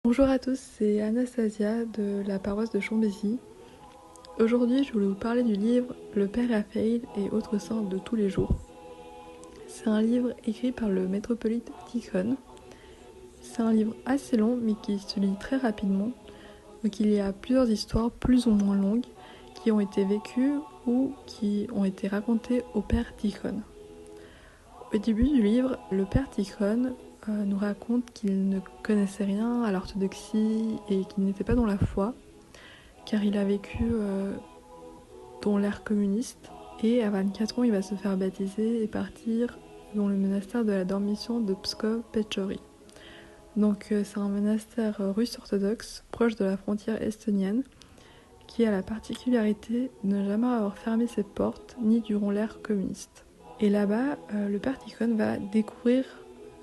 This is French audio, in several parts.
Bonjour à tous, c'est Anastasia de la paroisse de Chambésy. Aujourd'hui, je voulais vous parler du livre Le Père Raphaël et autres saints de tous les jours. C'est un livre écrit par le métropolite Tikhon. C'est un livre assez long mais qui se lit très rapidement. Donc il y a plusieurs histoires plus ou moins longues qui ont été vécues ou qui ont été racontées au Père Tikhon. Au début du livre, le Père Tikhon nous raconte qu'il ne connaissait rien à l'orthodoxie et qu'il n'était pas dans la foi, car il a vécu dans l'ère communiste, et à 24 ans il va se faire baptiser et partir dans le monastère de la Dormition de Pskov-Petchory. Donc c'est un monastère russe orthodoxe, proche de la frontière estonienne, qui a la particularité de ne jamais avoir fermé ses portes, ni durant l'ère communiste. Et là-bas, le Père Tikhon va découvrir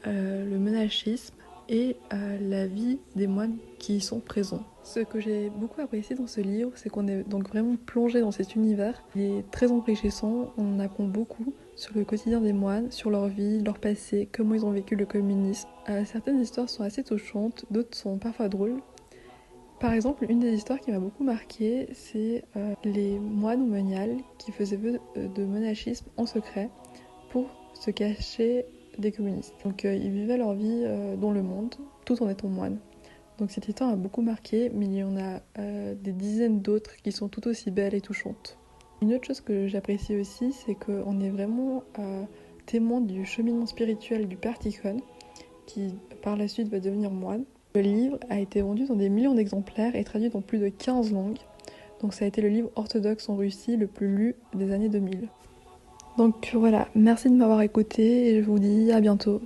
le monachisme et la vie des moines qui y sont présents. Ce que j'ai beaucoup apprécié dans ce livre, c'est qu'on est donc vraiment plongé dans cet univers. Il est très enrichissant, on en apprend beaucoup sur le quotidien des moines, sur leur vie, leur passé, comment ils ont vécu le communisme. Certaines histoires sont assez touchantes, d'autres sont parfois drôles. Par exemple, une des histoires qui m'a beaucoup marquée, c'est les moines moniales qui faisaient vœu de monachisme en secret pour se cacher des communistes. Donc ils vivaient leur vie dans le monde, tout en étant moines. Donc cette histoire m'a beaucoup marquée, mais il y en a des dizaines d'autres qui sont tout aussi belles et touchantes. Une autre chose que j'apprécie aussi, c'est qu'on est vraiment témoin du cheminement spirituel du Père Tikhon, qui par la suite va devenir moine. Le livre a été vendu dans des millions d'exemplaires et traduit dans plus de 15 langues. Donc ça a été le livre orthodoxe en Russie le plus lu des années 2000. Donc voilà, merci de m'avoir écouté et je vous dis à bientôt.